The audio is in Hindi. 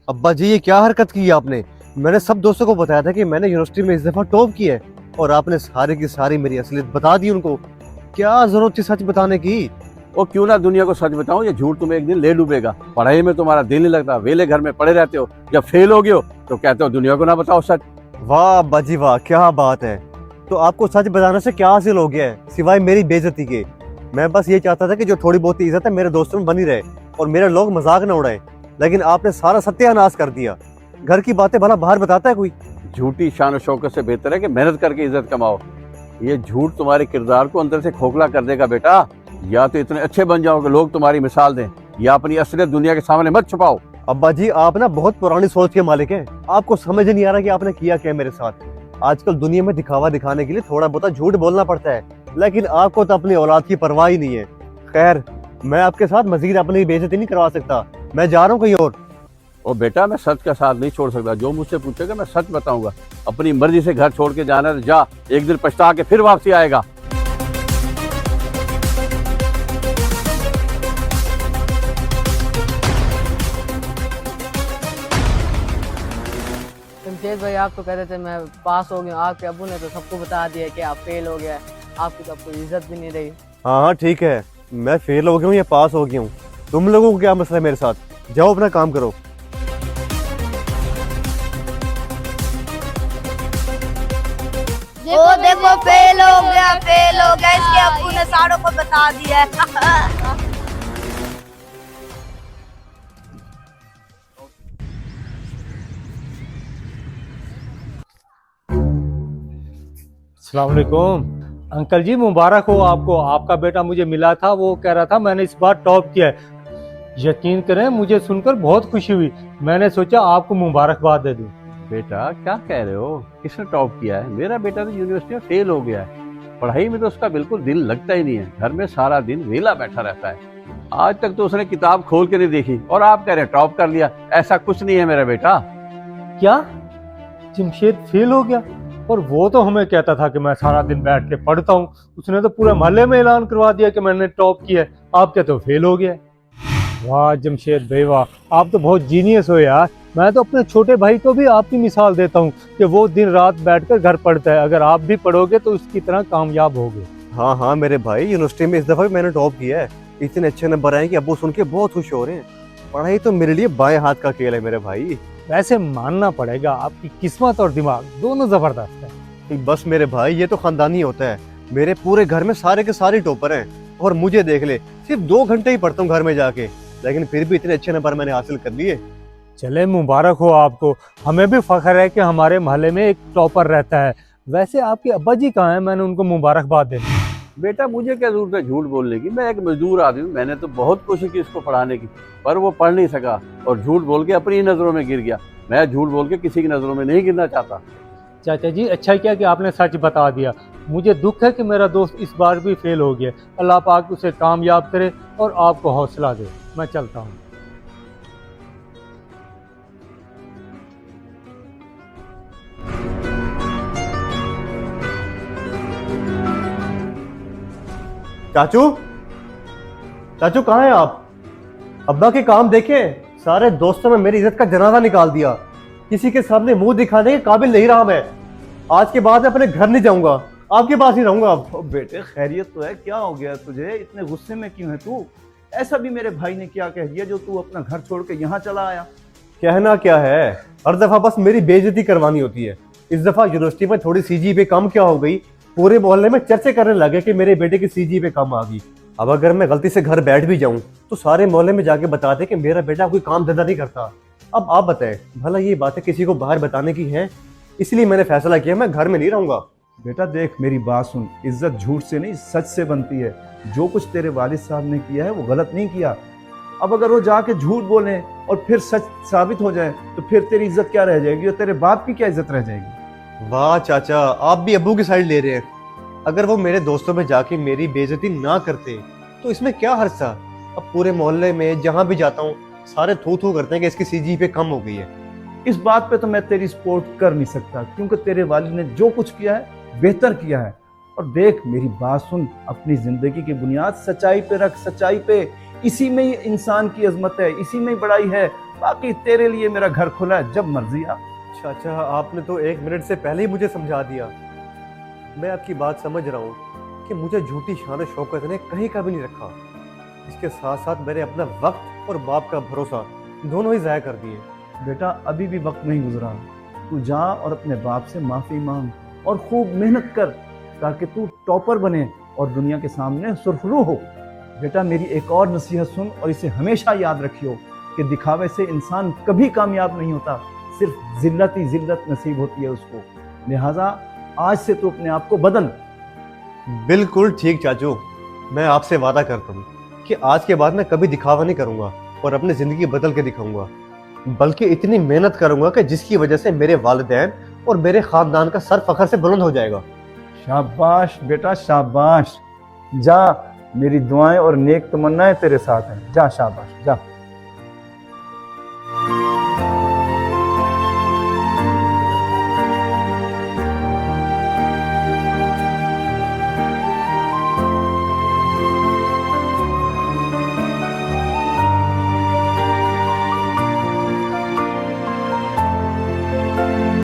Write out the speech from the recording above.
अब्बा जी, ये क्या हरकत की है आपने? मैंने सब दोस्तों को बताया था कि मैंने यूनिवर्सिटी में इस दफा टॉप किया है और आपने सारी की सारी मेरी असलियत बता दी उनको। क्या जरूरत थी सच बताने की? वो क्यों ना दुनिया को सच बताऊं, ये झूठ तुम्हें एक दिन ले डूबेगा। पढ़ाई में तुम्हारा दिल नहीं लगता, वेले घर में पड़े रहते हो। जब फेल हो गए हो तो कहते हो दुनिया को ना बताओ सच। वाह अब्बा जी वाह, क्या बात है। तो आपको सच बताने से क्या हासिल हो गया है सिवाय मेरी बेइज्जती के? मैं बस ये चाहता था कि जो थोड़ी बहुत इज्जत है मेरे दोस्तों में बनी रहे और मेरे लोग मजाक न उड़ाएं, लेकिन आपने सारा सत्यानाश कर दिया। घर की बातें भला बाहर बताता है कोई? झूठी शान और शौकत से बेहतर है कि मेहनत करके इज्जत कमाओ। ये झूठ तुम्हारे किरदार को अंदर से खोखला कर देगा बेटा। या तो इतने अच्छे बन जाओ कि लोग तुम्हारी मिसाल दें, या अपनी असलियत दुनिया के सामने मत छुपाओ। अब्बा जी, आप ना बहुत पुरानी सोच के मालिक हैं। आपको समझ नहीं आ रहा कि आपने किया क्या मेरे साथ। आजकल दुनिया में दिखावा दिखाने के लिए थोड़ा बहुत झूठ बोलना पड़ता है, लेकिन आपको तो अपनी औलाद की परवाह ही नहीं है। खैर, मैं आपके साथ मजीद अपनी बेइज्जती नहीं करवा सकता। मैं जा रहा हूँ कहीं और। ओ बेटा, मैं सच का साथ नहीं छोड़ सकता। जो मुझसे पूछेगा मैं सच बताऊंगा। अपनी मर्जी से घर छोड़ के जाना है तो जा, एक दिन पछता के फिर वापसी आएगा। जमशेद भाई, आप तो कहते थे मैं पास हो गया, आपके अब्बू ने तो सबको बता दिया कि आप फेल हो गया। आपकी तो अब कोई इज्जत भी नहीं रही। हाँ हाँ ठीक है, मैं फेल हो गया हूँ या पास हो गया हूँ, तुम लोगों को क्या मसला है मेरे साथ? जाओ अपना काम करो। वो देखो फेल हो गया, फेल हो गया। इसके अब्बू ने सारों को बता दिया है। अस्सलाम वालेकुम अंकल जी, मुबारक हो आपको। आपका बेटा मुझे मिला था, वो कह रहा था मैंने इस बार टॉप किया है। यकीन करें, मुझे सुनकर बहुत खुशी हुई। मैंने सोचा आपको मुबारकबाद दे दूं। बेटा क्या कह रहे हो? किसने टॉप किया है? मेरा बेटा तो यूनिवर्सिटी में फेल हो गया है। पढ़ाई में तो उसका बिल्कुल दिल लगता ही नहीं है। घर में सारा दिन वेला बैठा रहता है। आज तक तो उसने किताब खोल के नहीं देखी, और आप कह रहे हैं टॉप कर लिया। ऐसा कुछ नहीं है मेरा बेटा। क्या जमशेद फेल हो गया? और वो तो हमें कहता था कि मैं सारा दिन बैठ के पढ़ता हूँ। उसने तो पूरे मोहल्ले में ऐलान करवा दिया कि मैंने टॉप किया है। आप कहते हो फेल हो गया। वाह जमशेद भाई वाह, आप तो बहुत जीनियस हो यार। मैं तो अपने छोटे भाई को भी आपकी मिसाल देता हूँ कि वो दिन रात बैठकर घर पढ़ता है। अगर आप भी पढ़ोगे तो उसकी तरह कामयाब होगे। हाँ हाँ मेरे भाई, यूनिवर्सिटी में इस दफा भी मैंने टॉप किया है। इतने अच्छे नंबर आए कि अब्बू सुन के बहुत खुश हो रहे हैं। पढ़ाई तो मेरे लिए बाएं हाथ का खेल है मेरे भाई। वैसे मानना पड़ेगा, आपकी किस्मत और दिमाग दोनों जबरदस्त है। बस मेरे भाई, ये तो खानदानी होता है। मेरे पूरे घर में सारे के सारे टॉपर हैं, और मुझे देख ले, सिर्फ 2 घंटे ही पढ़ता हूँ घर में जाके, लेकिन फिर भी इतने अच्छे नंबर मैंने हासिल कर लिए। चले मुबारक हो आपको। हमें भी फख्र है कि हमारे मोहल्ले में एक टॉपर रहता है। वैसे आपके अब्बा जी कहाँ हैं? मैंने उनको मुबारकबाद देनी। बेटा मुझे क्या जरूरत है झूठ बोलने की? मैं एक मजदूर आदमी हूँ। मैंने तो बहुत कोशिश की इसको पढ़ाने की, पर वो पढ़ नहीं सका और झूठ बोल के अपनी नजरों में गिर गया। मैं झूठ बोल के किसी की नजरों में नहीं गिरना चाहता। चाचा जी, अच्छा किया कि आपने सच बता दिया। मुझे दुख है कि मेरा दोस्त इस बार भी फेल हो गया। अल्लाह पाक उसे कामयाब करे और आपको हौसला दे। मैं चलता हूँ। चाचू, चाचू कहाँ हैं आप? अब्बा के काम देखे, सारे दोस्तों में मेरी इज्जत का जनाजा निकाल दिया। किसी के सामने मुंह दिखाने के काबिल नहीं रहा मैं। आज के बाद मैं अपने घर नहीं जाऊंगा, आपके पास ही रहूंगा अब। ओ बेटे, खैरियत तो है? क्या हो गया तुझे? इतने गुस्से में क्यों है तू? ऐसा भी मेरे भाई ने क्या कह दिया जो तू अपना घर छोड़ के यहाँ चला आया? कहना क्या है, हर दफा बस मेरी बेइज्जती करवानी होती है। इस दफा यूनिवर्सिटी में थोड़ी सीजीपीए कम क्या हो गई, पूरे मोहल्ले में चर्चे करने लगे कि मेरे बेटे की सीजीपीए कम आ गई। अब अगर मैं गलती से घर बैठ भी जाऊं तो सारे मोहल्ले में जाके बता दे कि मेरा बेटा कोई काम धंधा नहीं करता। अब आप बताएं, भला ये बातें किसी को बाहर बताने की हैं? इसलिए मैंने फैसला किया मैं घर में नहीं रहूंगा। बेटा देख, मेरी बात सुन। इज्जत झूठ से नहीं, सच से बनती है। जो कुछ तेरे वालिद साहब ने किया है वो गलत नहीं किया। अब अगर वो जाके झूठ बोले और फिर सच साबित हो जाए तो फिर तेरी इज्जत क्या रह जाएगी और तेरे बाप की क्या इज्जत रह जाएगी? वाह चाचा, आप भी अब्बू की साइड ले रहे हैं। अगर वो मेरे दोस्तों में जाके मेरी बेइज्जती ना करते तो इसमें क्या हर्ज था? अब पूरे मोहल्ले में जहां भी जाता हूँ सारे थू थू करते हैं कि इसकी सीजीपीए कम हो गई है। इस बात पे तो मैं तेरी सपोर्ट कर नहीं सकता, क्योंकि तेरे वालिद ने जो कुछ किया है बेहतर किया है। और देख मेरी बात सुन, अपनी जिंदगी की बुनियाद सच्चाई पे रख, सच्चाई पे। इसी में ही इंसान की अजमत है, इसी में ही बड़ाई है। बाकी तेरे लिए मेरा घर खुला है, जब मर्जी आ। चाचा आपने तो 1 मिनट से पहले ही मुझे समझा दिया। मैं आपकी बात समझ रहा हूँ कि मुझे झूठी शान शौकत ने कहीं का भी नहीं रखा। इसके साथ साथ मैंने अपना वक्त और बाप का भरोसा दोनों ही ज़ाया कर दिए। बेटा अभी भी वक्त नहीं गुजरा, तू जा और अपने बाप से माफी मांग और खूब मेहनत कर ताकि तू टॉपर बने और दुनिया के सामने सुरखरू हो। बेटा मेरी एक और नसीहत सुन और इसे हमेशा याद रखियो कि दिखावे से इंसान कभी कामयाब नहीं होता, सिर्फ जिल्लत ही जिल्लत नसीब होती है उसको। लिहाजा आज से तू अपने आप को बदल। बिल्कुल ठीक चाचू, मैं आपसे वादा करता हूँ कि आज के बाद मैं कभी दिखावा नहीं करूँगा और अपनी ज़िंदगी बदल के दिखाऊंगा, बल्कि इतनी मेहनत करूँगा कि जिसकी वजह से मेरे वालिदैन और मेरे ख़ानदान का सर फखर से बुलंद हो जाएगा। शाबाश बेटा शाबाश, जा, मेरी दुआएं और नेक तमन्नाएं तेरे साथ हैं। जा शाबाश जा।